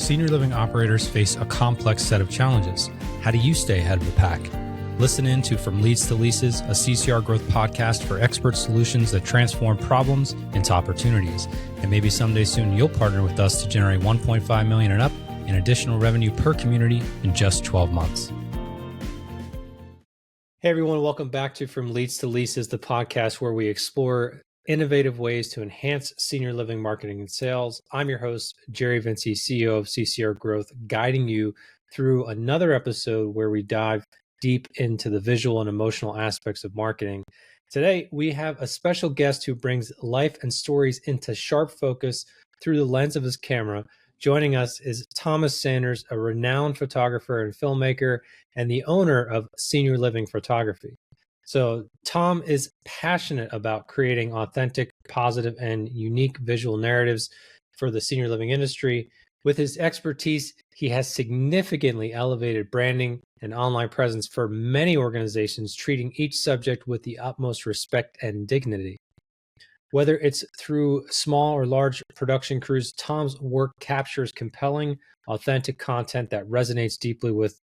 Senior living operators face a complex set of challenges. How do you stay ahead of the pack? Listen in to From Leads to Leases, a CCR Growth podcast for expert solutions that transform problems into opportunities. And maybe someday soon you'll partner with us to generate $1.5 million and up in additional revenue per community in just 12 months. Hey everyone, welcome back to From Leads to Leases, the podcast where we explore innovative ways to enhance senior living marketing and sales. I'm your host, Jerry Vinci, CEO of CCR Growth, guiding you through another episode where we dive deep into the visual and emotional aspects of marketing. Today, we have a special guest who brings life and stories into sharp focus through the lens of his camera. Joining us is Thomas Sanders, a renowned photographer and filmmaker and the owner of Senior Living Photography. So Tom is passionate about creating authentic, positive, and unique visual narratives for the senior living industry. With his expertise, he has significantly elevated branding and online presence for many organizations, treating each subject with the utmost respect and dignity. Whether it's through small or large production crews, Tom's work captures compelling, authentic content that resonates deeply with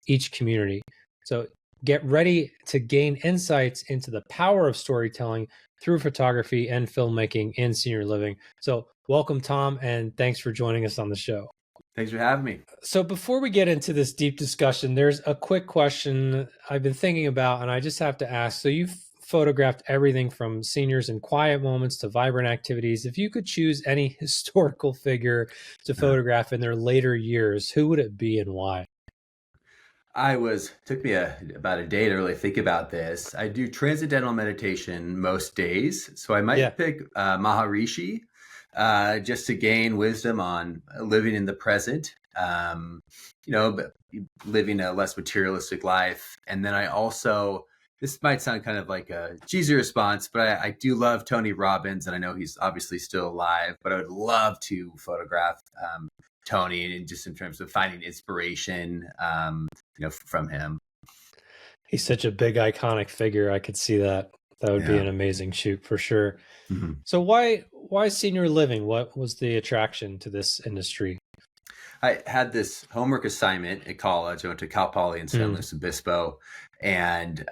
each community. So get ready to gain insights into the power of storytelling through photography and filmmaking in senior living. So welcome, Tom, and thanks for joining us on the show. Thanks for having me. So before we get into this deep discussion, there's a quick question I've been thinking about, and I just have to ask. So you've photographed everything from seniors in quiet moments to vibrant activities. If you could choose any historical figure to photograph in their later years, who would it be and why? Took me about a day to really think about this. I do transcendental meditation most days, so I might pick Maharishi just to gain wisdom on living in the present, but living a less materialistic life. And then I also, this might sound kind of like a cheesy response, but I do love Tony Robbins, and I know he's obviously still alive, but I would love to photograph Tony, and just in terms of finding inspiration, from him. He's such a big iconic figure. I could see that. That would be an amazing shoot for sure. Mm-hmm. So why senior living? What was the attraction to this industry? I had this homework assignment at college. I went to Cal Poly in San Luis Obispo, and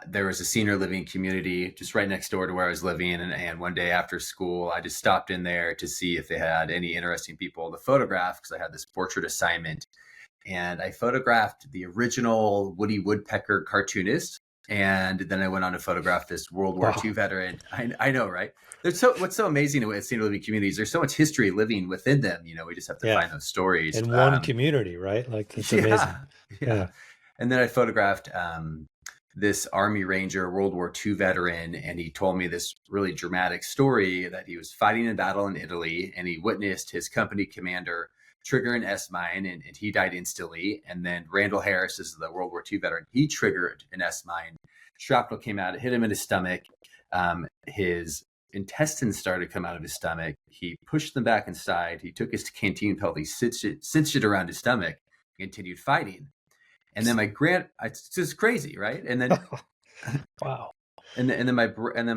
there was a senior living community just right next door to where I was living. And one day after school, I just stopped in there to see if they had any interesting people to photograph, because I had this portrait assignment. And I photographed the original Woody Woodpecker cartoonist. And then I went on to photograph this World War II veteran. I know, right? What's so amazing with senior living communities, there's so much history living within them. We just have to find those stories. In one community, right? Like, it's amazing. Yeah. And then I photographed this Army Ranger, World War II veteran, and he told me this really dramatic story that he was fighting a battle in Italy, and he witnessed his company commander trigger an S-mine, and he died instantly. And then Randall Harris is the World War II veteran. He triggered an S-mine. Shrapnel came out, it hit him in his stomach. His intestines started to come out of his stomach. He pushed them back inside. He took his canteen pelt, he cinched it around his stomach, continued fighting. And then it's just crazy, right? And then, wow. And then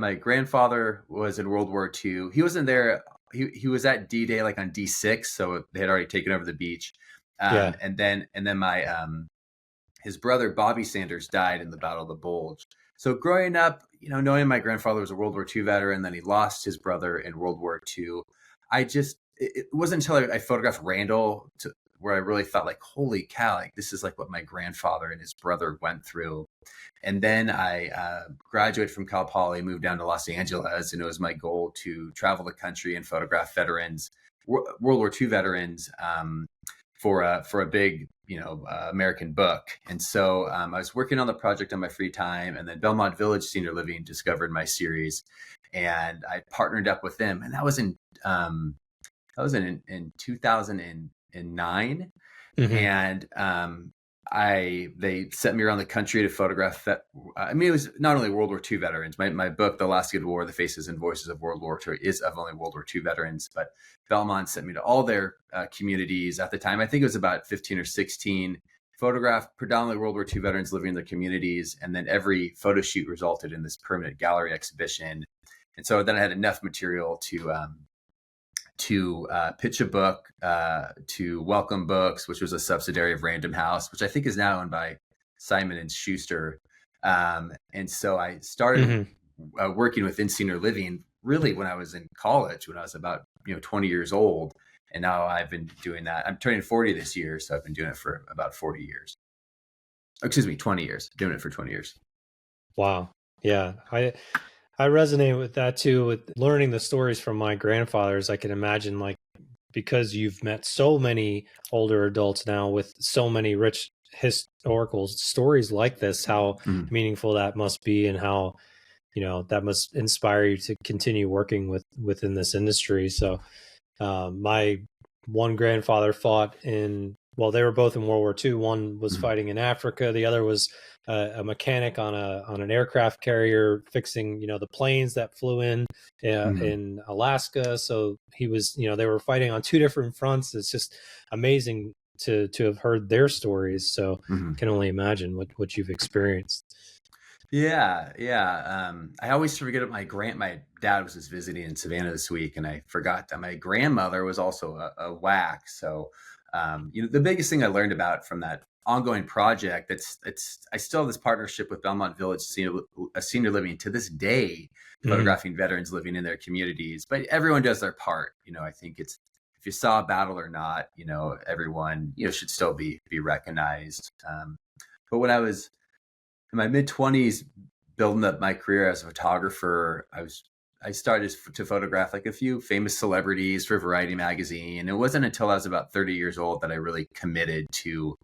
my grandfather was in World War II. He wasn't there. He was at D-Day, like on D6, so they had already taken over the beach. And then my his brother Bobby Sanders died in the Battle of the Bulge. So growing up, knowing my grandfather was a World War II veteran, then he lost his brother in World War II. It wasn't until I photographed Randall where I really thought, like, holy cow, like this is like what my grandfather and his brother went through. And then I graduated from Cal Poly, moved down to Los Angeles, and it was my goal to travel the country and photograph veterans, World War II veterans, for a big, American book. And so I was working on the project on my free time, and then Belmont Village Senior Living discovered my series, and I partnered up with them, and that was in 2009. And they sent me around the country to photograph that. It was not only World War II veterans. My book, The Last Good War, The Faces and Voices of World War II, is of only World War II veterans, but Belmont sent me to all their communities at the time. I think it was about 15 or 16, photographed predominantly World War II veterans living in their communities. And then every photo shoot resulted in this permanent gallery exhibition. And so then I had enough material to to Pitch a Book, to Welcome Books, which was a subsidiary of Random House, which I think is now owned by Simon and Schuster. And so I started working within senior living really when I was in college, when I was about 20 years old. And now I've been doing that. I'm turning 40 this year, so I've been doing it for about 40 years. Excuse me, 20 years. Doing it for 20 years. Wow. Yeah. I resonate with that too, with learning the stories from my grandfathers. I can imagine, like, because you've met so many older adults now with so many rich historical stories like this, how meaningful that must be, and how, that must inspire you to continue working within this industry. So my one grandfather fought they were both in World War II. One was fighting in Africa. The other was a mechanic on an aircraft carrier fixing, the planes that flew in Alaska. So he was, they were fighting on two different fronts. It's just amazing to have heard their stories. So can only imagine what you've experienced. Yeah. I always forget my dad was just visiting in Savannah this week, and I forgot that my grandmother was also a WAC. So, the biggest thing I learned about from that ongoing project, I still have this partnership with Belmont Village Senior Living to this day, photographing veterans living in their communities. But everyone does their part. I think if you saw a battle or not, everyone should still be recognized. But when I was in my mid-20s, building up my career as a photographer, I started to photograph like a few famous celebrities for Variety magazine. And it wasn't until I was about 30 years old that I really committed to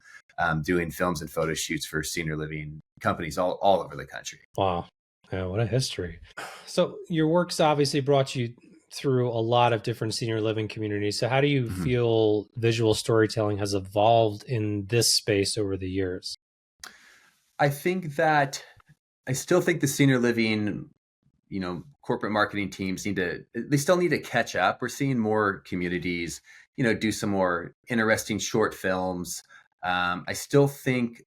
doing films and photo shoots for senior living companies all over the country. Wow. Yeah, what a history. So your work's obviously brought you through a lot of different senior living communities. So how do you feel visual storytelling has evolved in this space over the years? I still think the senior living, corporate marketing teams still need to catch up. We're seeing more communities, do some more interesting short films. I still think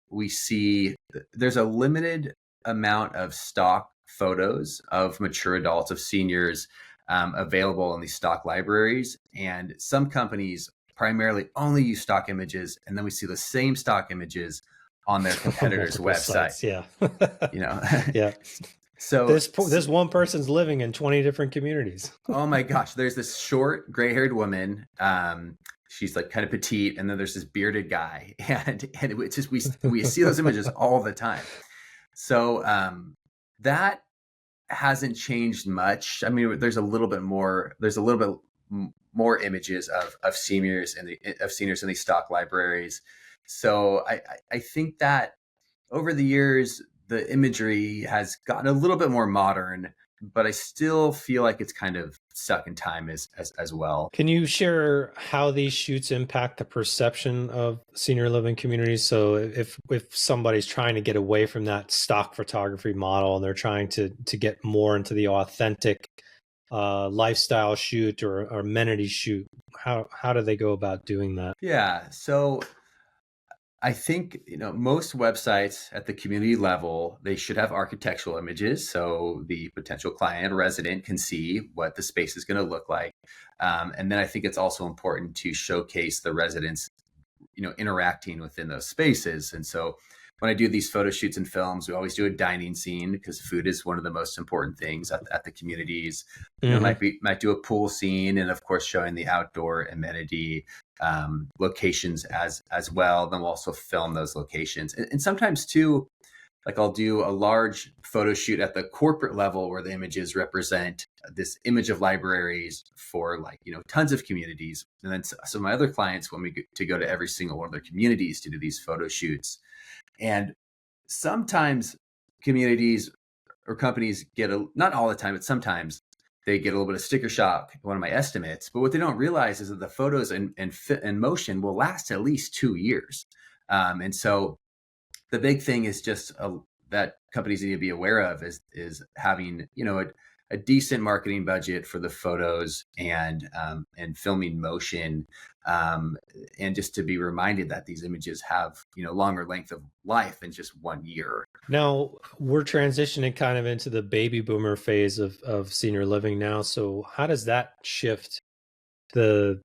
there's a limited amount of stock photos of mature adults, of seniors, available in these stock libraries. And some companies primarily only use stock images. And then we see the same stock images on their competitors' website. Sites, yeah. Yeah. So this one person's living in 20 different communities. Oh my gosh. There's this short gray-haired woman. She's like kind of petite. And then there's this bearded guy. And it's just, we see those images all the time. So that hasn't changed much. I mean, there's a little bit more images of seniors in these stock libraries. So I think that over the years, the imagery has gotten a little bit more modern, but I still feel like it's kind of stuck in time as well. Can you share how these shoots impact the perception of senior living communities? So if somebody's trying to get away from that stock photography model and they're trying to get more into the authentic lifestyle shoot or amenity shoot, how do they go about doing that? Yeah. So I think, most websites at the community level, they should have architectural images. So the potential client or resident can see what the space is going to look like. And then I think it's also important to showcase the residents, interacting within those spaces. And so when I do these photo shoots and films, we always do a dining scene because food is one of the most important things at the communities. Might do a pool scene, and of course showing the outdoor amenity locations as well. Then we'll also film those locations, and sometimes too, like I'll do a large photo shoot at the corporate level where the images represent this image of libraries for tons of communities. And then some of my other clients want me to go to every single one of their communities to do these photo shoots. And sometimes communities or companies not all the time, but sometimes they get a little bit of sticker shock, one of my estimates. But what they don't realize is that the photos and motion will last at least 2 years. And so the big thing is just that companies need to be aware of is having, a decent marketing budget for the photos and filming motion, and just to be reminded that these images have longer length of life than just 1 year. Now we're transitioning kind of into the baby boomer phase of senior living now. So how does that shift the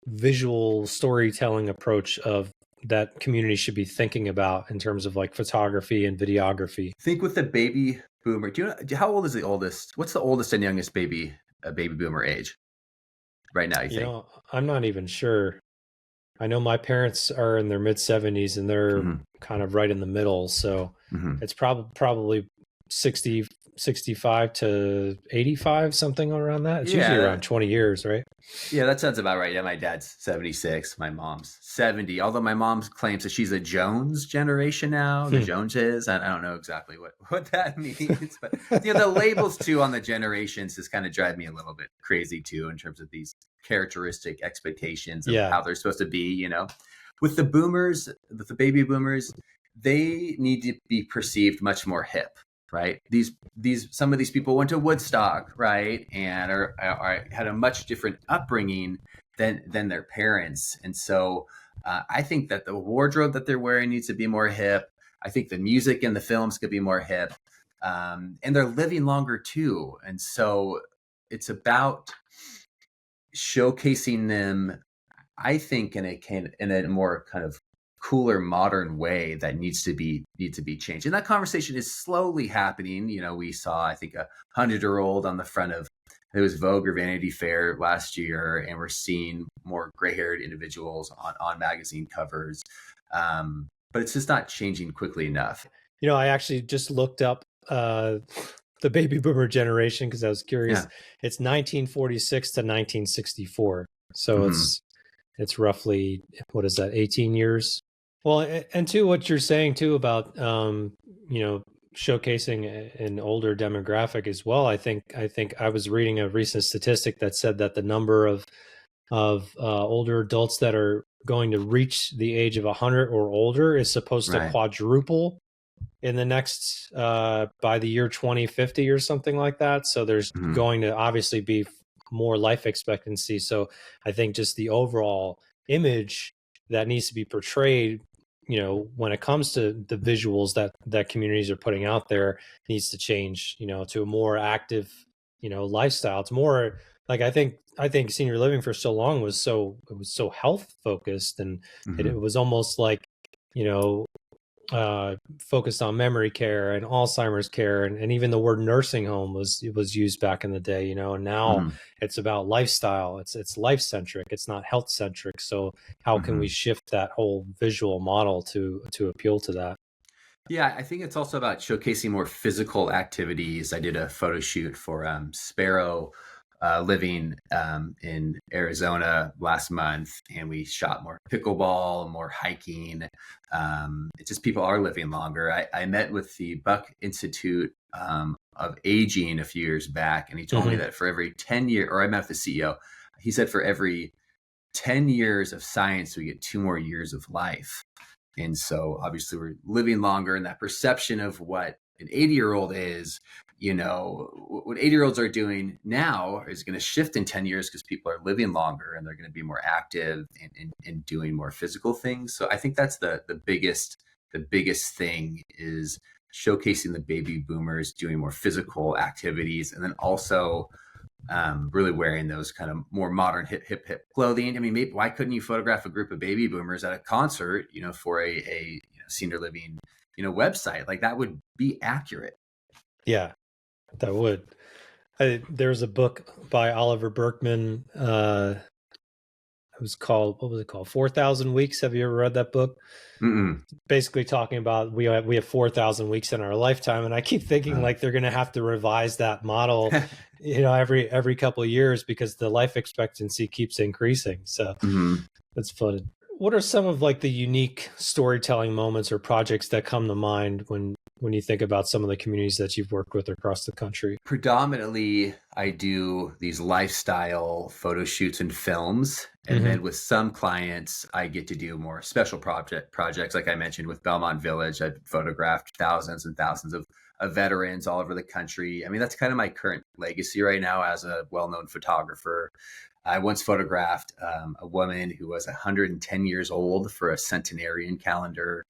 visual storytelling approach of that community should be thinking about in terms of like photography and videography? I think with the baby boomer, do you know how old is the oldest? What's the oldest and youngest baby boomer age right now, you think? I'm not even sure. I know my parents are in their mid 70s and they're kind of right in the middle. So it's probably 60, 65 to 85, something around that. It's usually around 20 years, right? Yeah, that sounds about right. Yeah, my dad's 76, my mom's 70. Although my mom claims that she's a Jones generation now, the Joneses. I don't know exactly what that means. But the labels too on the generations just kind of drive me a little bit crazy too in terms of these characteristic expectations of how they're supposed to be, With the boomers, with the baby boomers, they need to be perceived much more hip. Right. Some of these people went to Woodstock, right, and are had a much different upbringing than their parents, and so I think that the wardrobe that they're wearing needs to be more hip. I think the music and the films could be more hip, and they're living longer too, and so it's about showcasing them. I think in a more kind of cooler modern way that needs to be changed, and that conversation is slowly happening. We saw, I think, 100-year-old on the front of it was Vogue or Vanity Fair last year, and we're seeing more gray-haired individuals on magazine covers, but it's just not changing quickly enough. I actually just looked up the baby boomer generation because I was curious. It's 1946 to 1964, so it's roughly, what is that, 18 years? Well, and to what you're saying too about showcasing an older demographic as well. I think I was reading a recent statistic that said that the number of older adults that are going to reach the age of 100 or older is supposed to quadruple in the next by the year 2050 or something like that. So there's going to obviously be more life expectancy. So I think just the overall image that needs to be portrayed, when it comes to the visuals that communities are putting out there, needs to change, to a more active, lifestyle. It's more like, I think senior living for so long was so health focused, and it was almost like, focused on memory care and Alzheimer's care, and even the word nursing home was used back in the day, and now it's about lifestyle. It's life centric. It's not health centric. So how can we shift that whole visual model to appeal to that? Yeah, I think it's also about showcasing more physical activities. I did a photo shoot for Sparrow living in Arizona last month, and we shot more pickleball, more hiking. It's just people are living longer. I met with the Buck Institute of Aging a few years back, and he told me that for every 10 years, or I met with the CEO, he said for every 10 years of science, we get 2 more years of life. And so obviously we're living longer, and that perception of what an 80-year-old is, what 80-year-olds are doing now is going to shift in 10 years because people are living longer and they're going to be more active and doing more physical things. So I think that's the biggest thing is showcasing the baby boomers doing more physical activities, and then also really wearing those kind of more modern hip clothing. I mean, maybe, why couldn't you photograph a group of baby boomers at a concert, for a senior living, website? Like, that would be accurate. Yeah, that would. There's a book by Oliver Berkman. It was called, what was it called? 4,000 Weeks. Have you ever read that book? Basically talking about we have 4,000 weeks in our lifetime, and I keep thinking like they're going to have to revise that model, every couple of years, because the life expectancy keeps increasing. So that's fun. What are some of like the unique storytelling moments or projects that come to mind when you think about some of the communities that you've worked with across the country? Predominantly, I do these lifestyle photo shoots and films. And then with some clients, I get to do more special projects. Like I mentioned with Belmont Village, I've photographed thousands and thousands of of veterans all over the country. I mean, that's kind of my current legacy right now as a well-known photographer. I once photographed a woman who was 110 years old for a centenarian calendar.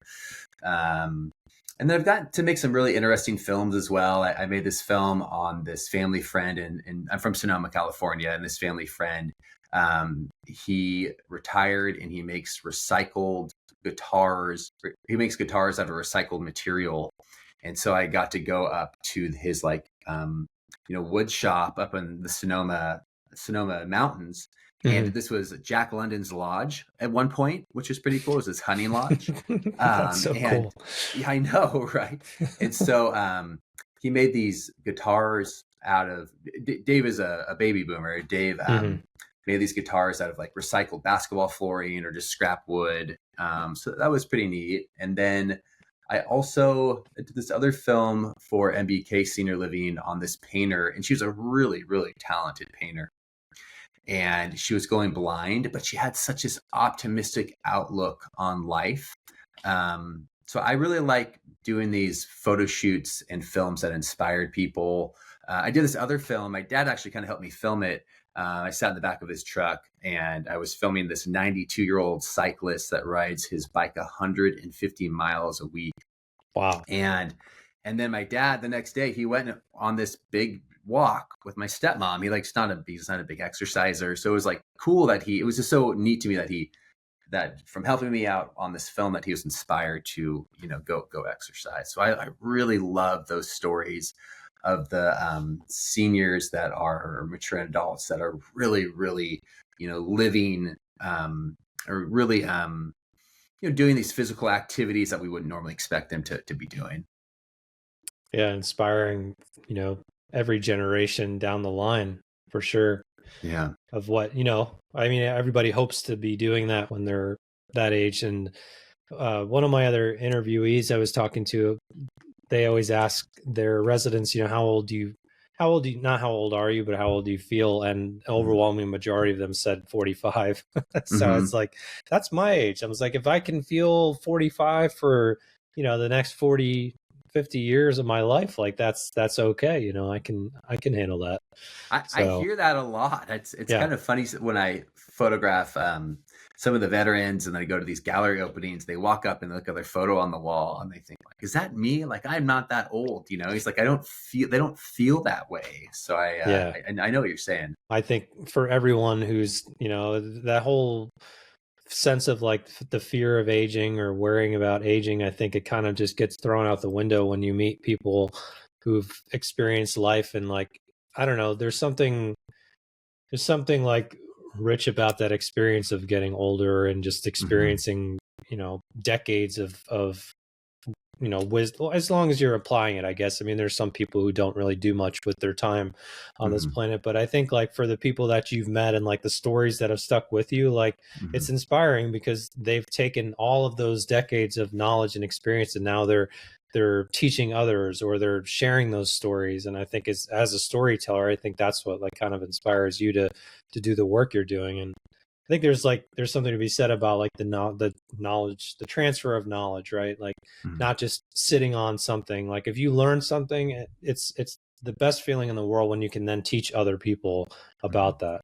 And then I've gotten to make some really interesting films as well. I made this film on this family friend, and I'm from Sonoma, California, and this family friend, he retired and he makes recycled guitars. He makes guitars out of recycled material. And so I got to go up to his wood shop up in the Sonoma mountains. And this was Jack London's lodge at one point, which is pretty cool. It was his hunting lodge. That's so cool. Yeah, I know, right? And so he made these guitars out of, Dave is a baby boomer. Dave made these guitars out of like recycled basketball flooring or just scrap wood. So that was pretty neat. And then I also did this other film for MBK Senior Living on this painter, and she was a really, really talented painter. And she was going blind, but she had such this optimistic outlook on life. So I really like doing these photo shoots and films that inspired people. I did this other film. My dad actually kind of helped me film it. I sat in the back of his truck and I was filming this 92-year-old cyclist that rides his bike 150 miles a week. Wow. And then my dad, the next day, he went on this big walk with my stepmom. He's not a big exerciser. So it was like cool that it was just so neat to me that from helping me out on this film, that he was inspired to, go exercise. So I really love those stories of the seniors that are mature adults that are really, really, living or really, doing these physical activities that we wouldn't normally expect them to be doing. Yeah. Inspiring, every generation down the line for sure. Yeah. Of what, everybody hopes to be doing that when they're that age. And one of my other interviewees I was talking to, they always ask their residents, not how old are you, but how old do you feel? And overwhelming majority of them said 45. So it's like, that's my age. I was like, if I can feel 45 for, the next 40, 50 years of my life, like that's okay. I can handle that. I hear that a lot. It's kind of funny when I photograph some of the veterans and then I go to these gallery openings, they walk up and look at their photo on the wall and they think like, is that me? Like, I'm not that old, He's like, they don't feel that way. So I know what you're saying. I think for everyone who's, that whole sense of like the fear of aging or worrying about aging, I think it kind of just gets thrown out the window when you meet people who've experienced life. And like, I don't know, there's something like rich about that experience of getting older and just experiencing, decades of wisdom, as long as you're applying it, I guess. I mean, there's some people who don't really do much with their time on this planet, but I think like for the people that you've met and like the stories that have stuck with you, like it's inspiring because they've taken all of those decades of knowledge and experience and now they're teaching others or they're sharing those stories. And I think as a storyteller, I think that's what like kind of inspires you to do the work you're doing. And I think there's something to be said about like the knowledge, the transfer of knowledge, right? Like not just sitting on something. Like if you learn something, it's the best feeling in the world when you can then teach other people about that.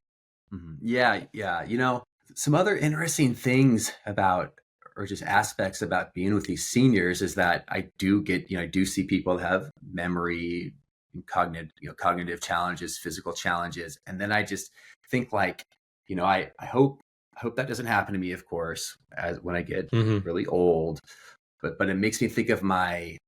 Yeah. Some other interesting things about, or just aspects about being with these seniors is that I do see people that have memory, cognitive challenges, physical challenges. And then I just think like, I hope that doesn't happen to me, of course, as when I get really old, but it makes me think of my,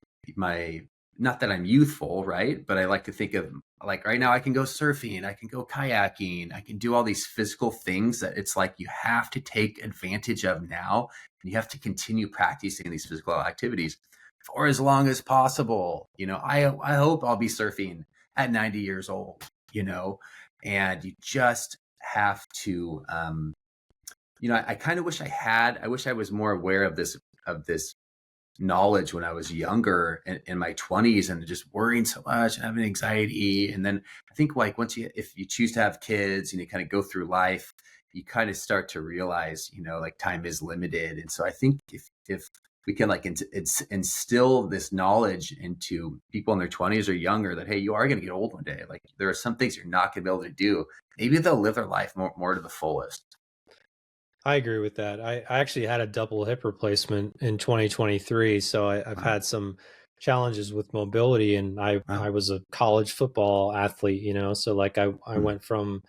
not that I'm youthful, right? But I like to think of like right now I can go surfing, I can go kayaking, I can do all these physical things that it's like you have to take advantage of now. And you have to continue practicing these physical activities for as long as possible. I hope I'll be surfing at 90 years old, and you just have to, I kind of wish I was more aware of this knowledge when I was younger in my 20s and just worrying so much and having anxiety. And then I think like if you choose to have kids and you kind of go through life, you kind of start to realize, like time is limited. And so I think if we can like instill this knowledge into people in their 20s or younger that, hey, you are going to get old one day. Like there are some things you're not going to be able to do. Maybe they'll live their life more to the fullest. I agree with that. I actually had a double hip replacement in 2023, so I've Wow. had some challenges with mobility, and I was a college football athlete, you know, so like I went from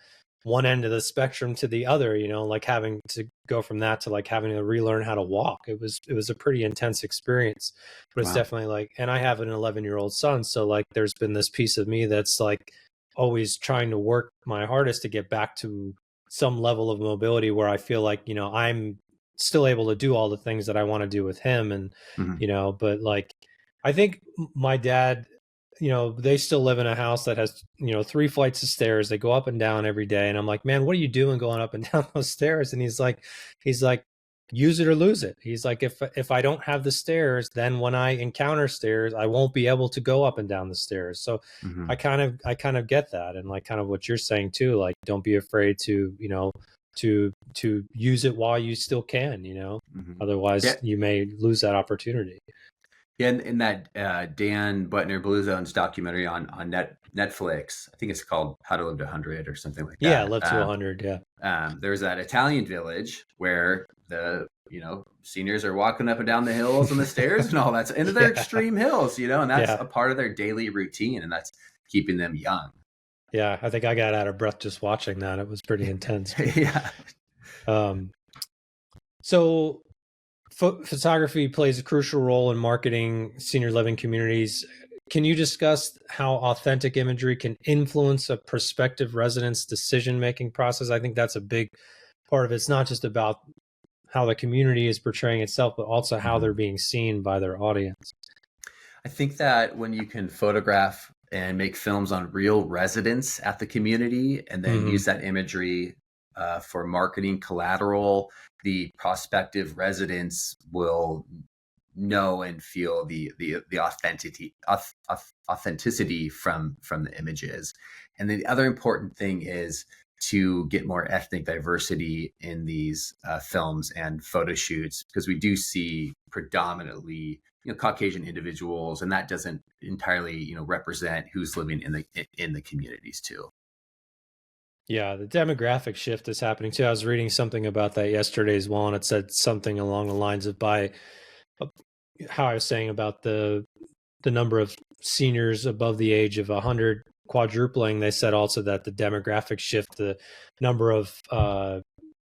one end of the spectrum to the other, you know, like having to go from that to like having to relearn how to walk. It was a pretty intense experience, but it's Wow. definitely like, and I have an 11-year-old son, so like there's been this piece of me that's like always trying to work my hardest to get back to some level of mobility where I feel like, you know, I'm still able to do all the things that I want to do with him. And, Mm-hmm. you know, but like, I think my dad, you know, they still live in a house that has, you know, 3 flights of stairs. They go up and down every day. And I'm like, man, what are you doing going up and down those stairs? And he's like, use it or lose it. He's like, if I don't have the stairs, then when I encounter stairs, I won't be able to go up and down the stairs. So Mm-hmm. I kind of get that, and like kind of what you're saying too. Like, don't be afraid to, you know, to use it while you still can. You know, Mm-hmm. otherwise Yeah. you may lose that opportunity. Yeah, in that Dan Butner Blue Zones documentary on Netflix, I think it's called How to Live to 100 or something like Yeah, that. live to 100. Yeah, There's that Italian village where the seniors are walking up and down the hills and the stairs and all that, and they're yeah, extreme hills, and that's yeah, a part of their daily routine, and that's keeping them young. yeah. I think I got out of breath just watching that. It was pretty intense. But, Yeah. um, so photography plays a crucial role in marketing senior living communities. Can you discuss how authentic imagery can influence a prospective resident's decision-making process? I think that's a big part of it. It's not just about how the community is portraying itself, but also how Mm-hmm. they're being seen by their audience. I think that when you can photograph and make films on real residents at the community and then Mm-hmm. use that imagery for marketing collateral, the prospective residents will know and feel the authenticity from the images. And then the other important thing is to get more ethnic diversity in these films and photo shoots, because we do see predominantly Caucasian individuals, and that doesn't entirely represent who's living in the communities too. Yeah, the demographic shift is happening too. I was reading something about that yesterday as well, and it said something along the lines of by how I was saying about the number of seniors above the age of 100 quadrupling. They said also that the demographic shift, the number of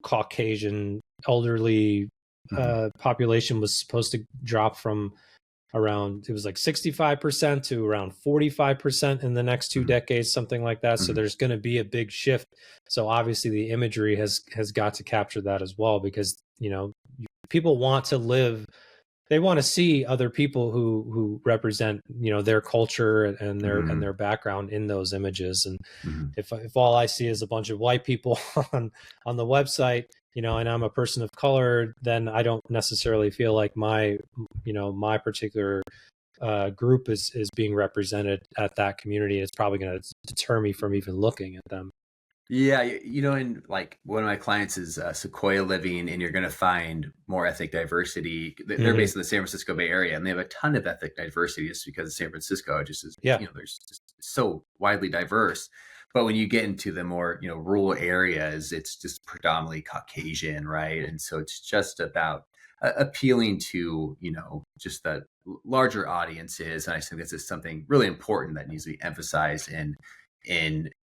Caucasian elderly Mm-hmm. population was supposed to drop from around, it was like 65% to around 45% in the next 2 Mm-hmm. decades, something like that. So Mm-hmm. there's going to be a big shift. So obviously the imagery has got to capture that as well, because people want to live, they want to see other people who represent their culture and Mm-hmm. their background in those images. And Mm-hmm. if all I see is a bunch of white people on the website, and I'm a person of color, then I don't necessarily feel like my particular group is being represented at that community. It's probably going to deter me from even looking at them. Yeah, and like one of my clients is Sequoia Living, and you're going to find more ethnic diversity. They're Mm-hmm. based in the San Francisco Bay Area, and they have a ton of ethnic diversity just because San Francisco just is, Yeah. there's just so widely diverse. But when you get into the more, rural areas, it's just predominantly Caucasian, right? And so it's just about appealing to, just the larger audiences. And I think this is something really important that needs to be emphasized in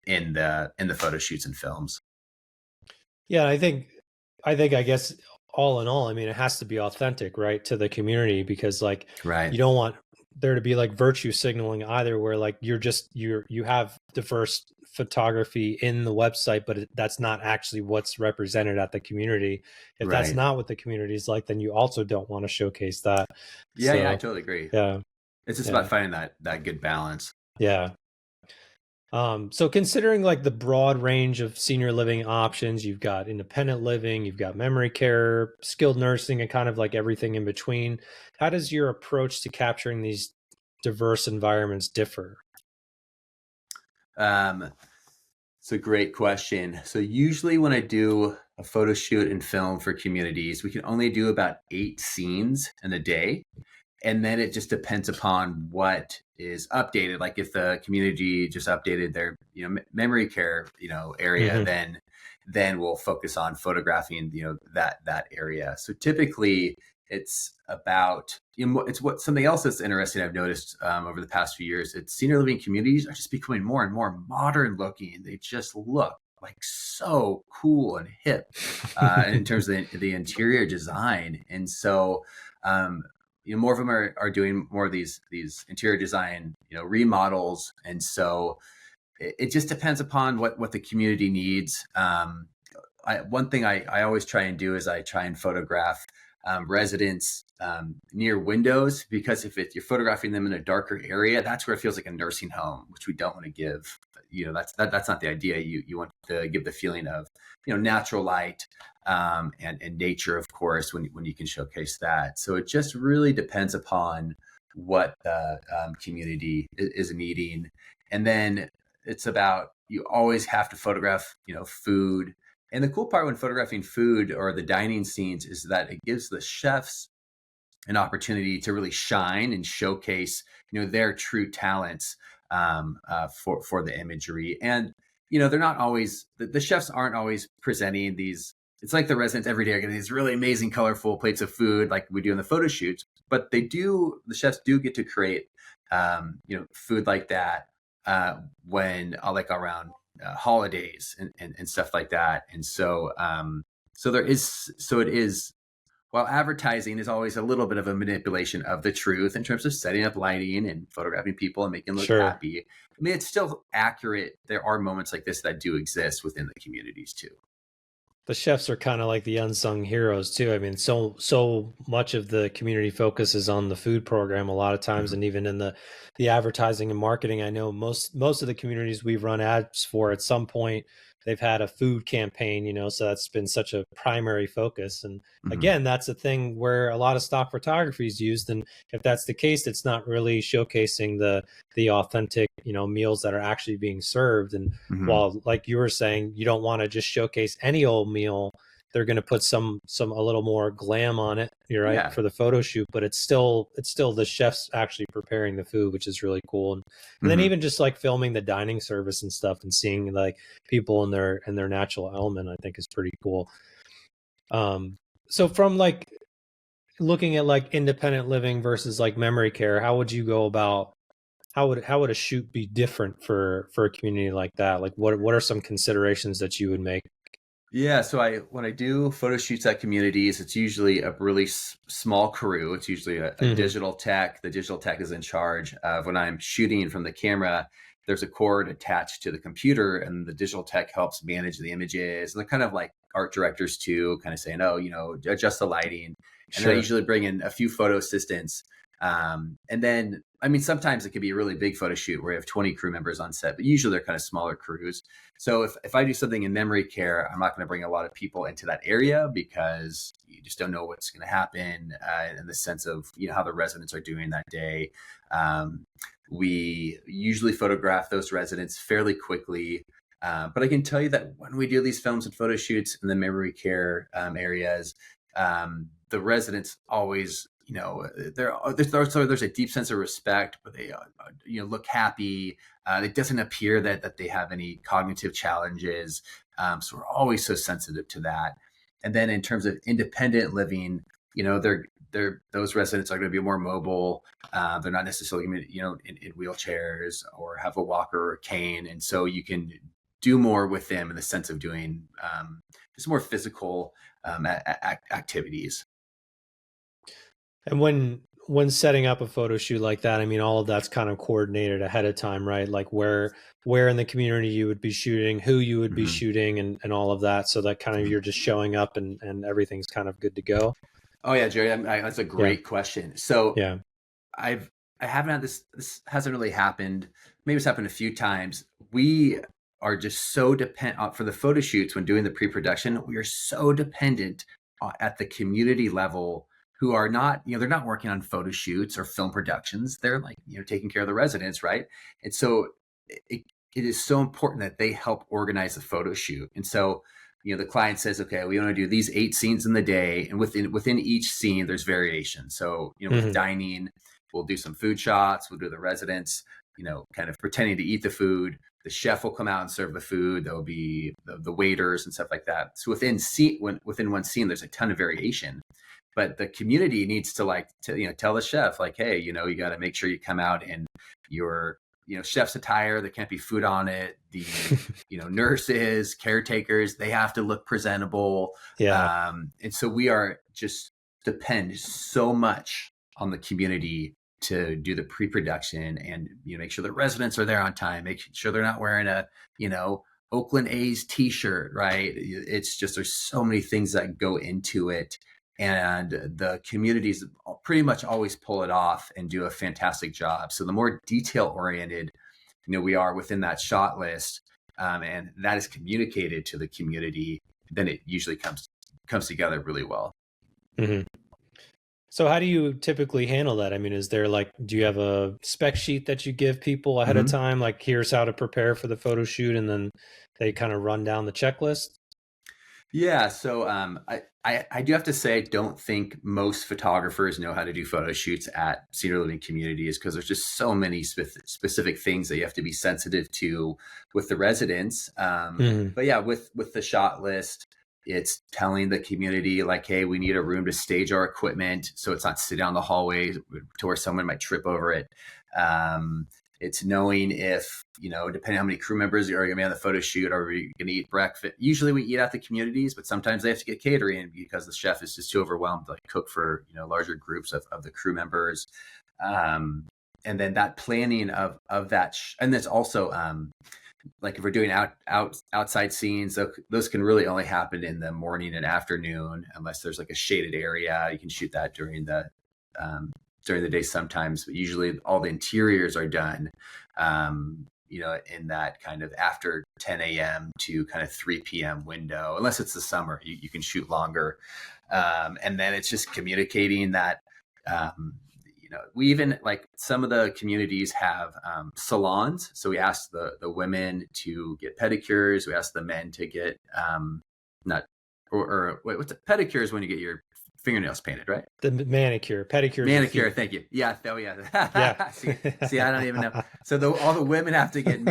the photo shoots and films. Yeah, I guess all in all, I mean, it has to be authentic, right, to the community, because like Right. you don't want there to be like virtue signaling either, where like you have diverse photography in the website, but that's not actually what's represented at the community. If that's Right. not what the community is like, then you also don't want to showcase that. Yeah, I So totally agree. yeah, It's just yeah, about finding that good balance. yeah. So considering like the broad range of senior living options, you've got independent living, you've got memory care, skilled nursing, and kind of like everything in between. How does your approach to capturing these diverse environments differ? It's a great question. So usually when I do a photo shoot and film for communities, we can only do about 8 scenes in a day. And then it just depends upon what is updated. Like if the community just updated their, memory care, area, Mm-hmm. then we'll focus on photographing, that area. So typically it's about, it's what something else that's interesting I've noticed over the past few years. It's senior living communities are just becoming more and more modern looking. They just look like so cool and hip in terms of the interior design. And so, more of them are doing more of these interior design, remodels. And so it just depends upon what the community needs. One thing I always try and do is I try and photograph residents near windows, because if you're photographing them in a darker area, that's where it feels like a nursing home, which we don't want to give. That's not the idea. You want to give the feeling of natural light and nature, of course, when you can showcase that. So it just really depends upon what the community is needing, and then it's about, you always have to photograph food. And the cool part when photographing food or the dining scenes is that it gives the chefs an opportunity to really shine and showcase, their true talents for the imagery. And they're not always, the chefs aren't always presenting these. It's like the residents every day are getting these really amazing, colorful plates of food like we do in the photo shoots. But the chefs do get to create, food like that when like around holidays and stuff like that. And so it is, while advertising is always a little bit of a manipulation of the truth in terms of setting up lighting and photographing people and making them look Sure. happy, I mean, it's still accurate. There are moments like this that do exist within the communities too. The chefs are kind of like the unsung heroes too. I mean, so much of the community focus is on the food program a lot of times, Mm-hmm. and even in the advertising and marketing. I know most of the communities we've run ads for, at some point they've had a food campaign, so that's been such a primary focus. And Mm-hmm. again, that's a thing where a lot of stock photography is used. And if that's the case, it's not really showcasing the authentic, meals that are actually being served. And Mm-hmm. while, like you were saying, you don't want to just showcase any old meal, they're going to put a little more glam on it, you're right, Yeah. for the photo shoot. But it's still the chefs actually preparing the food, which is really cool. And then Mm-hmm. even just like filming the dining service and stuff and seeing like people in their natural element, I think is pretty cool. So from like looking at like independent living versus like memory care, how would you go about, how would a shoot be different for a community like that? Like what are some considerations that you would make? Yeah, so when I do photo shoots at communities, it's usually a really small crew. It's usually a Mm-hmm. digital tech. The digital tech is in charge of, when I'm shooting from the camera, there's a cord attached to the computer, and the digital tech helps manage the images. And they're kind of like art directors too, kind of saying, oh, adjust the lighting. And then I Sure. usually bring in a few photo assistants. And then, I mean, sometimes it could be a really big photo shoot where you have 20 crew members on set, but usually they're kind of smaller crews. So if I do something in memory care, I'm not going to bring a lot of people into that area, because you just don't know what's going to happen in the sense of how the residents are doing that day. We usually photograph those residents fairly quickly. But I can tell you that when we do these films and photo shoots in the memory care areas, the residents always, there's a deep sense of respect, but they look happy. It doesn't appear that they have any cognitive challenges. So we're always so sensitive to that. And then in terms of independent living, those residents are going to be more mobile. They're not necessarily in wheelchairs or have a walker or a cane, and so you can do more with them in the sense of doing just more physical activities. And when setting up a photo shoot like that, I mean, all of that's kind of coordinated ahead of time, right? Like where in the community you would be shooting, who you would be Mm-hmm. shooting, and all of that, so that kind of you're just showing up and everything's kind of good to go. Oh yeah, Jerry, that's a Yeah. great question. So Yeah. I haven't had this. This hasn't really happened. Maybe it's happened a few times. We are just so dependent for the photo shoots when doing the pre-production. We are so dependent at the community level, who are not, they're not working on photo shoots or film productions. They're like, taking care of the residents, right? And so it is so important that they help organize the photo shoot. And so, the client says, okay, we want to do these 8 scenes in the day, and within each scene there's variation. So with dining, we'll do some food shots, we'll do the residents kind of pretending to eat the food. The chef will come out and serve the food. There'll be the waiters and stuff like that. So within one scene there's a ton of variation, but the community needs to tell the chef, like, hey, you got to make sure you come out in your chef's attire. There can't be food on it. The nurses, caretakers, they have to look presentable. And so we are just depend so much on the community to do the pre-production and make sure the residents are there on time, make sure they're not wearing a Oakland A's t-shirt, right? It's just, there's so many things that go into it, and the communities pretty much always pull it off and do a fantastic job. So the more detail oriented we are within that shot list, and that is communicated to the community, then it usually comes together really well. So how do you typically handle that? I mean, is there do you have a spec sheet that you give people ahead of time? Like, here's how to prepare for the photo shoot, and then they kind of run down the checklist? Yeah. So I do have to say, I don't think most photographers know how to do photo shoots at senior living communities, because there's just so many specific things that you have to be sensitive to with the residents. But yeah, with the shot list, it's telling the community, like, hey, we need a room to stage our equipment, so it's not sit down the hallway to where someone might trip over it. It's knowing if, depending on how many crew members are going to be on the photo shoot, are we going to eat breakfast? Usually we eat at the communities, but sometimes they have to get catering because the chef is just too overwhelmed to cook for, larger groups of the crew members. And then that planning of that. And there's also, if we're doing outside scenes, those can really only happen in the morning and afternoon, unless there's a shaded area. You can shoot that during the day sometimes, but usually all the interiors are done, in that kind of after 10 a.m. to kind of 3 p.m. window, unless it's the summer, you can shoot longer. And then it's just communicating that, we even, some of the communities have salons. So we ask the women to get pedicures. We ask the men to get, what's it? Pedicures when you get your fingernails painted, right? The manicure. Thank you. Yeah. Oh, yeah. Yeah. see, I don't even know. So all the women have to get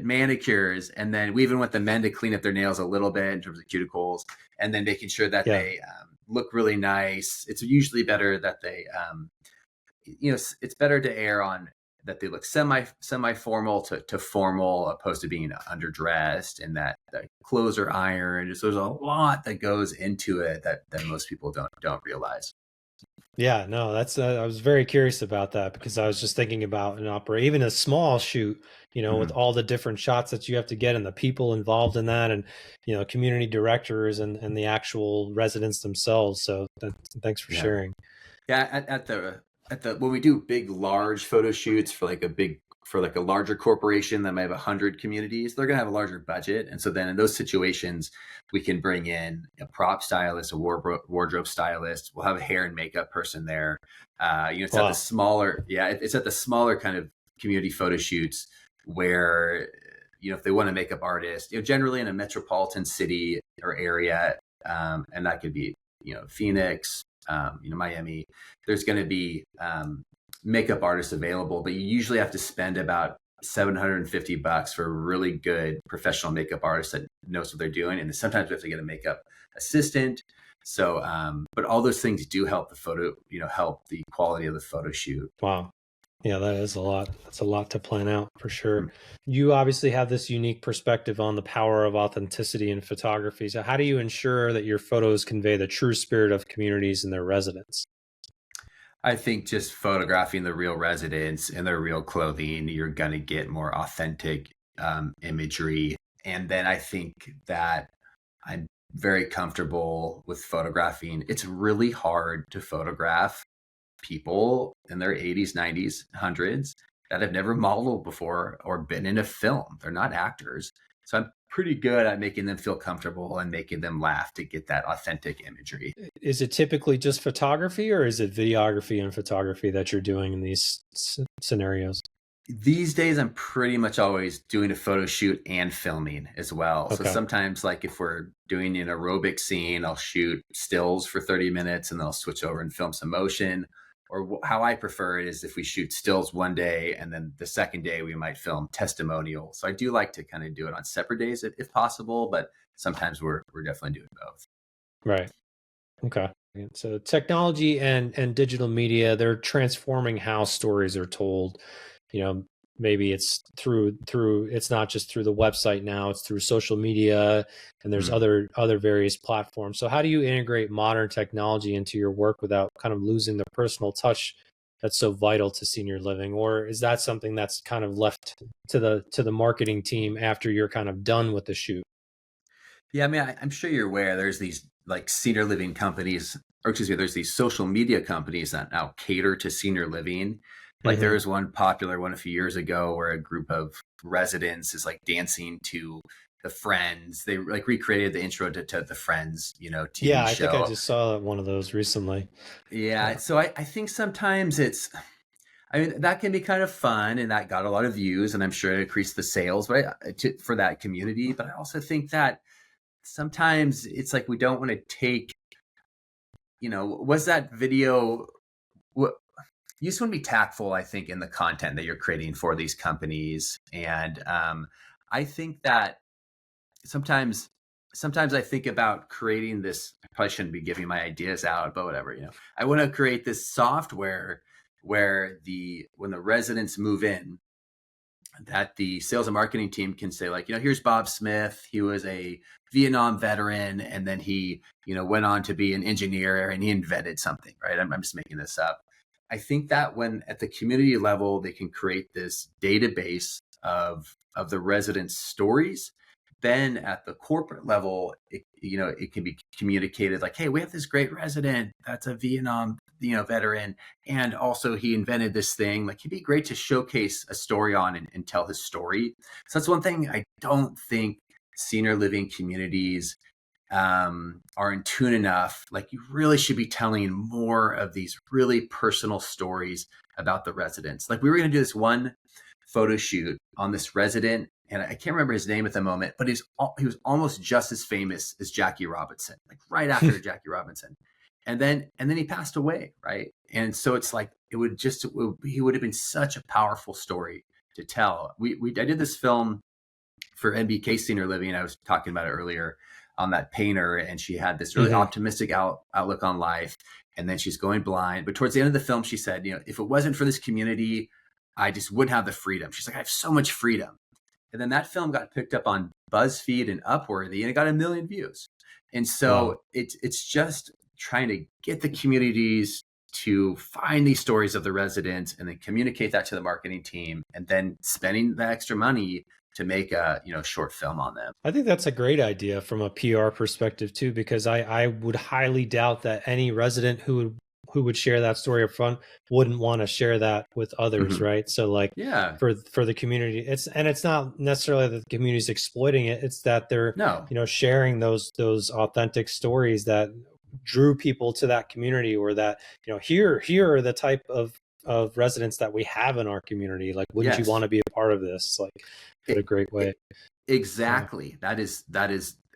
manicures, and then we even want the men to clean up their nails a little bit in terms of cuticles, and then making sure that they look really nice. It's usually better that they, it's better to err on that they look semi-formal to formal, opposed to being underdressed, and that the clothes are ironed. So there's a lot that goes into it that most people don't realize. Yeah, no, that's I was very curious about that, because I was just thinking about even a small shoot, with all the different shots that you have to get and the people involved in that, and community directors and the actual residents themselves. So thanks for sharing. Yeah, at the when we do big, large photo shoots for a larger corporation that might have 100 communities, they're going to have a larger budget. And so then in those situations, we can bring in a prop stylist, a wardrobe stylist. We'll have a hair and makeup person there. It's at the smaller, it's at the smaller kind of community photo shoots where, if they want a makeup artist, generally in a metropolitan city or area, and that could be, Phoenix, Miami, there's going to be makeup artists available, but you usually have to spend about $750 for a really good professional makeup artist that knows what they're doing. And sometimes we have to get a makeup assistant. So, but all those things do help the photo, help the quality of the photo shoot. Wow. Yeah, that is a lot. That's a lot to plan out for sure. You obviously have this unique perspective on the power of authenticity in photography. So how do you ensure that your photos convey the true spirit of communities and their residents? I think just photographing the real residents in their real clothing, you're going to get more authentic imagery. And then I think that I'm very comfortable with photographing. It's really hard to photograph people in their 80s, 90s, 100s that have never modeled before or been in a film. They're not actors. So I'm pretty good at making them feel comfortable and making them laugh to get that authentic imagery. Is it typically just photography, or is it videography and photography that you're doing in these scenarios? These days, I'm pretty much always doing a photo shoot and filming as well. So Okay. sometimes, like if we're doing an aerobic scene, I'll shoot stills for 30 minutes and then I'll switch over and film some motion. Or how I prefer it is if we shoot stills one day and then the second day we might film testimonial. So I do like to kind of do it on separate days if possible, but sometimes we're definitely doing both. Right. Okay. And so technology and digital media, they're transforming how stories are told. You know, maybe it's through it's not just through the website now, it's through social media, and there's Hmm. other various platforms. So how do you integrate modern technology into your work without kind of losing the personal touch that's so vital to senior living? Or is that something that's kind of left to the marketing team after you're kind of done with the shoot? Yeah, I mean, I'm sure you're aware there's these like senior living companies, or excuse me, there's these social media companies that now cater to senior living. Like there Hmm. was one popular one a few years ago where a group of residents is like dancing to the Friends. They like recreated the intro to the Friends, Yeah, TV I think I show. just saw one of those recently. Yeah, Yeah. so I think sometimes I mean, that can be kind of fun and that got a lot of views and I'm sure it increased the sales for that community. But I also think that sometimes it's like we don't want to take, was that video what you just want to be tactful, I think, in the content that you're creating for these companies. And I think that sometimes sometimes I think about creating this. I probably shouldn't be giving my ideas out, but whatever, I want to create this software where the when the residents move in, that the sales and marketing team can say like, here's Bob Smith. He was a Vietnam veteran, and then he, went on to be an engineer and he invented something, right? I'm just making this up. I think that when at the community level, they can create this database of the residents' stories. Then at the corporate level, it can be communicated like, hey, we have this great resident that's a Vietnam, veteran, and also he invented this thing. Like he'd be great to showcase a story on and tell his story. So that's one thing I don't think senior living communities are in tune enough. Like you really should be telling more of these really personal stories about the residents. Like we were going to do this one photo shoot on this resident, and I can't remember his name at the moment, but he was almost just as famous as Jackie Robinson, like right after Jackie Robinson, and then he passed away, right? And so it's like he would have been such a powerful story to tell. I did this film for NBK Senior Living. I was talking about it earlier on that painter, and she had this really Hmm. optimistic outlook on life. And then she's going blind. But towards the end of the film, she said, if it wasn't for this community, I just wouldn't have the freedom. She's like, I have so much freedom. And then that film got picked up on BuzzFeed and Upworthy, and it got 1 million views. And Wow. so it's just trying to get the communities to find these stories of the residents and then communicate that to the marketing team, and then spending the extra money to make a short film on them. I think that's a great idea from a PR perspective too, because I would highly doubt that any resident who would share that story up front wouldn't want to share that with others, Hmm. right? So like Yeah. for the community, it's not necessarily that the community's exploiting it, it's that they're, No. sharing those authentic stories that drew people to that community, or that, here are the type of residents that we have in our community. Like, wouldn't you want Yes. to be a part of this? Like, what a It, great way. it, Yeah. exactly. That is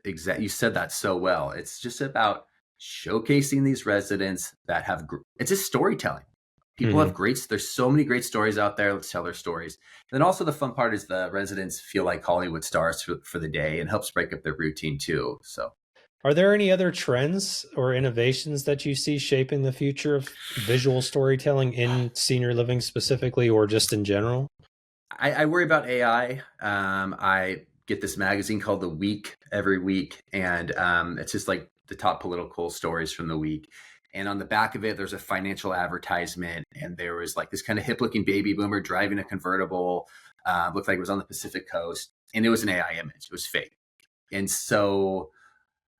exact. You said that so well. It's just about showcasing these residents that have. It's just storytelling. People have Hmm. great. There's so many great stories out there. Let's tell their stories. And then also the fun part is the residents feel like Hollywood stars for the day and helps break up their routine too. So Are there any other trends or innovations that you see shaping the future of visual storytelling in senior living specifically, or just in general? I worry about AI. I get this magazine called The Week every week, and it's just like the top political stories from the week. And on the back of it, there's a financial advertisement, and there was like this kind of hip-looking baby boomer driving a convertible. Looked like it was on the Pacific Coast, and it was an AI image. It was fake. And so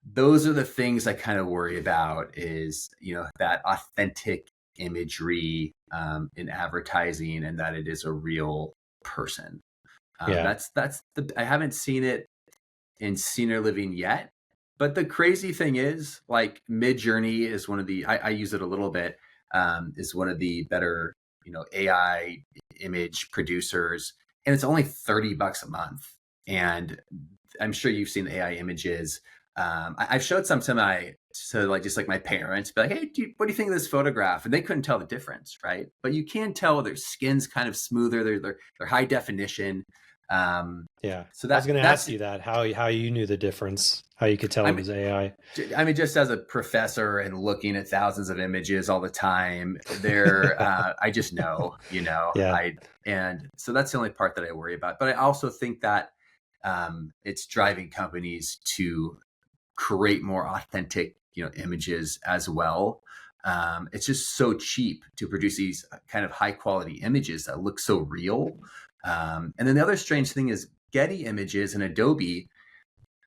those are the things I kind of worry about is, that authentic imagery in advertising, and that it is a real person. Yeah. I haven't seen it in senior living yet, but the crazy thing is like Mid Journey is one of the, I use it a little bit, is one of the better AI image producers, and it's only $30 a month. And I'm sure you've seen the AI images. I've showed some to my parents, be like, hey, what do you think of this photograph? And they couldn't tell the difference, right? But you can tell their skin's kind of smoother, they're high definition. Yeah. So I was going to that's ask you that, how you knew the difference, how you could tell it was AI. I mean, just as a professor and looking at thousands of images all the time, I just know, Yeah. And so that's the only part that I worry about. But I also think that it's driving companies to create more authentic, images as well. It's just so cheap to produce these kind of high quality images that look so real. And then the other strange thing is Getty Images and Adobe,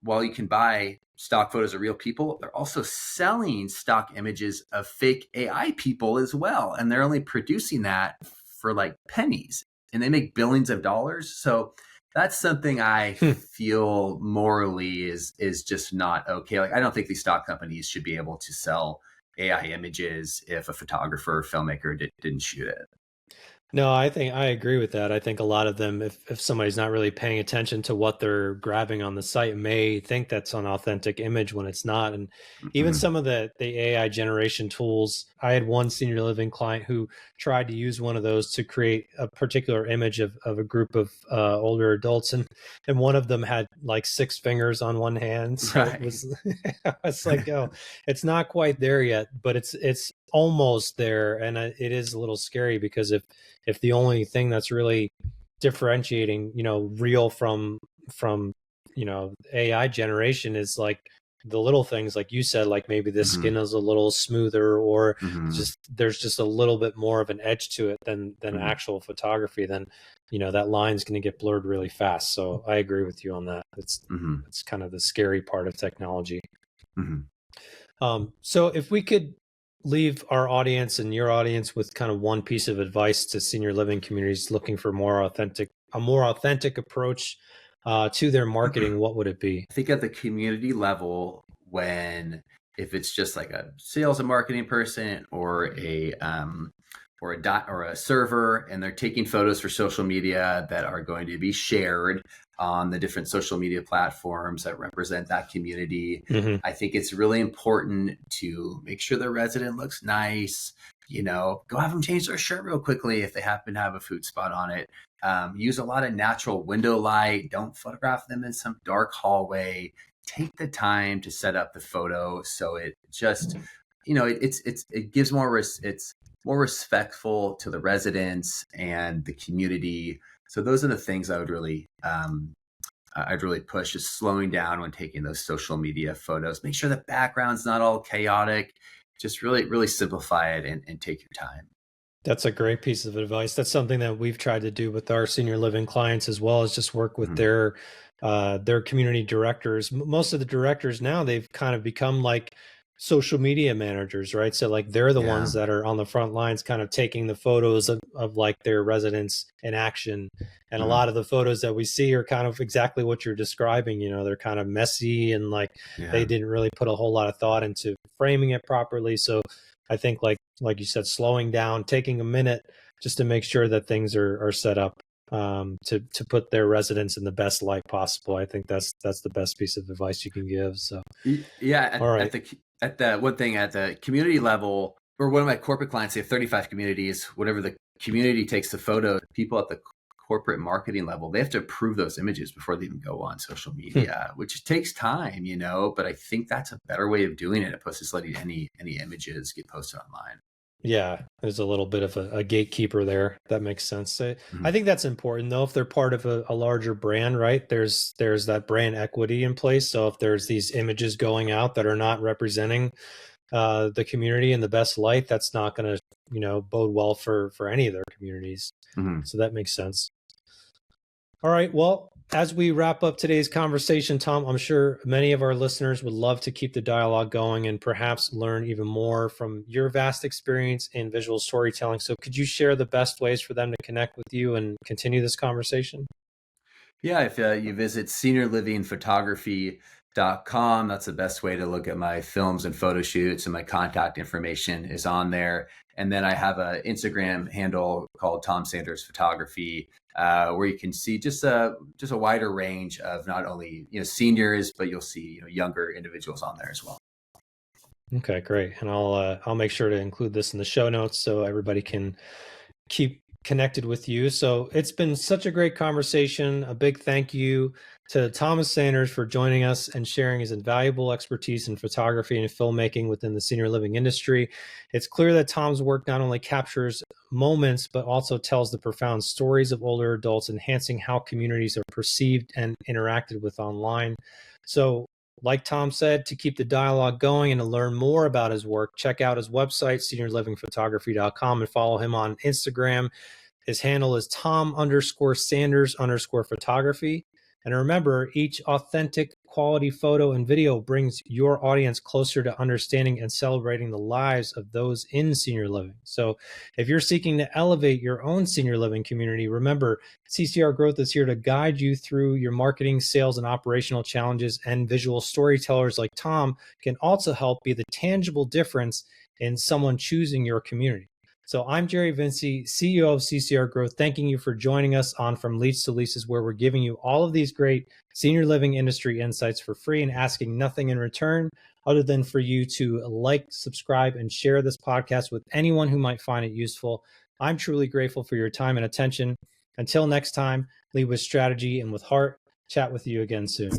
while you can buy stock photos of real people, they're also selling stock images of fake AI people as well. And they're only producing that for like pennies, and they make billions of dollars. So that's something I feel morally is just not okay. Like, I don't think these stock companies should be able to sell AI images if a photographer or filmmaker didn't shoot it. No, I think I agree with that. I think a lot of them, if somebody's not really paying attention to what they're grabbing on the site, may think that's an authentic image when it's not. And even Mm-hmm. some of the AI generation tools, I had one senior living client who tried to use one of those to create a particular image of a group of older adults, and one of them had like 6 fingers on one hand. So Right. it was, I was like, oh, it's not quite there yet, but it's almost there, and it is a little scary, because if the only thing that's really differentiating, real from AI generation is like the little things, like you said, like maybe the Mm-hmm. skin is a little smoother, or Mm-hmm. there's just a little bit more of an edge to it than Mm-hmm. actual photography, then that line's going to get blurred really fast. So I agree with you on that. Mm-hmm. It's kind of the scary part of technology. Mm-hmm. So if we could leave our audience and your audience with kind of one piece of advice to senior living communities looking for a more authentic approach to their marketing, what would it be? I think at the community level, if it's just like a sales and marketing person or a server, and they're taking photos for social media that are going to be shared on the different social media platforms that represent that community, Mm-hmm. I think it's really important to make sure the resident looks nice. Go have them change their shirt real quickly if they happen to have a food spot on it. Use a lot of natural window light. Don't photograph them in some dark hallway. Take the time to set up the photo so it just, it gives it's more respectful to the residents and the community. So those are the things I'd really push, is slowing down when taking those social media photos. Make sure the background's not all chaotic. Just really, really simplify it and take your time. That's a great piece of advice. That's something that we've tried to do with our senior living clients as well, as just work with Mm-hmm. their community directors. Most of the directors now, they've kind of become like social media managers, right? So like they're the Yeah. ones that are on the front lines, kind of taking the photos of like their residents in action. And a Mm-hmm. lot of the photos that we see are kind of exactly what you're describing. They're kind of messy, and like they Yeah. didn't really put a whole lot of thought into framing it properly. So I think like you said, slowing down, taking a minute just to make sure that things are set up to put their residents in the best light possible. I think that's the best piece of advice you can give. So Yeah. all right. At the one thing at the community level, or one of my corporate clients, they have 35 communities. Whatever the community takes the photo, people at the corporate marketing level, they have to approve those images before they even go on social media, which takes time, but I think that's a better way of doing it, opposed to just letting any images get posted online. Yeah, there's a little bit of a gatekeeper there. That makes sense. I Mm-hmm. think that's important though. If they're part of a larger brand, right? There's that brand equity in place. So if there's these images going out that are not representing the community in the best light, that's not going to bode well for any of their communities. Mm-hmm. So that makes sense. All right. Well, as we wrap up today's conversation, Tom, I'm sure many of our listeners would love to keep the dialogue going and perhaps learn even more from your vast experience in visual storytelling. So could you share the best ways for them to connect with you and continue this conversation? Yeah, if you visit seniorlivingphotography.com, CCRgrowth.com. That's the best way to look at my films and photo shoots, and my contact information is on there. And then I have an Instagram handle called Tom Sanders Photography, where you can see just a wider range of not only seniors, but you'll see younger individuals on there as well. Okay, great. And I'll make sure to include this in the show notes so everybody can keep connected with you. So it's been such a great conversation. A big thank you to Thomas Sanders for joining us and sharing his invaluable expertise in photography and filmmaking within the senior living industry. It's clear that Tom's work not only captures moments, but also tells the profound stories of older adults, enhancing how communities are perceived and interacted with online. So, like Tom said, to keep the dialogue going and to learn more about his work, check out his website, seniorlivingphotography.com, and follow him on Instagram. His handle is Tom_Sanders_photography. And remember, each authentic quality photo and video brings your audience closer to understanding and celebrating the lives of those in senior living. So if you're seeking to elevate your own senior living community, remember, CCR Growth is here to guide you through your marketing, sales, and operational challenges, and visual storytellers like Tom can also help be the tangible difference in someone choosing your community. So I'm Jerry Vinci, CEO of CCR Growth, thanking you for joining us on From Leads to Leases, where we're giving you all of these great senior living industry insights for free and asking nothing in return other than for you to like, subscribe, and share this podcast with anyone who might find it useful. I'm truly grateful for your time and attention. Until next time, lead with strategy and with heart. Chat with you again soon.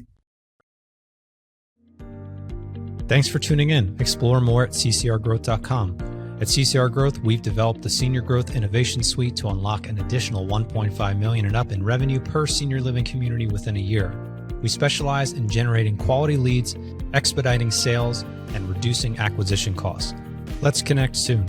Thanks for tuning in. Explore more at ccrgrowth.com. At CCR Growth, we've developed the Senior Growth Innovation Suite to unlock an additional $1.5 million and up in revenue per senior living community within a year. We specialize in generating quality leads, expediting sales, and reducing acquisition costs. Let's connect soon.